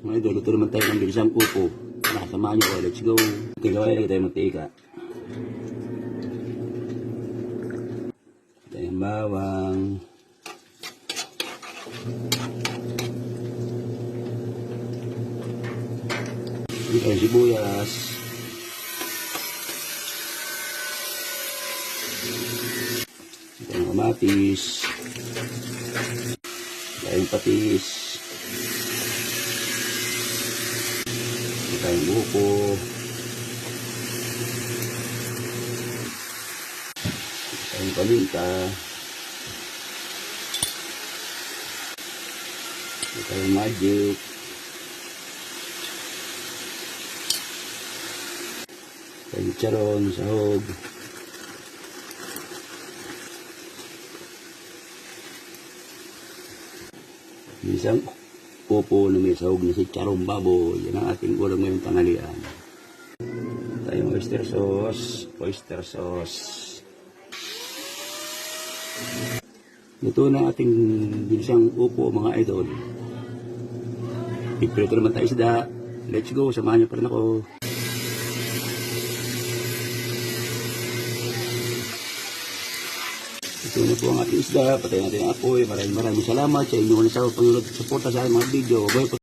Mga idol, luto naman tayo ng ginisang upo. Nakasamahan nyo ko, let's go. Tigawa lagi tayo magtika. Ito yung bawang. Ito yung sibuyas. Ito yung kamatis. Ito yung patis. Ito yung buko. Ito yung paminta. Ito yung magic. Ito yung charon, sahog. Isang upo na may sahog na si charong baboy. Yan ang ating ulam ngayong tanghalian. Ito yung oyster sauce. Oyster sauce. Ito na ating ginisang upo mga idol. Pigprito naman tayo isda. Let's go, samahan niyo pa rin ako. Ito na po ang ating isda. Patayin natin ang apoy. Maraming salamat sa inyo na sa pag-suporta sa aking mga video. Bye po.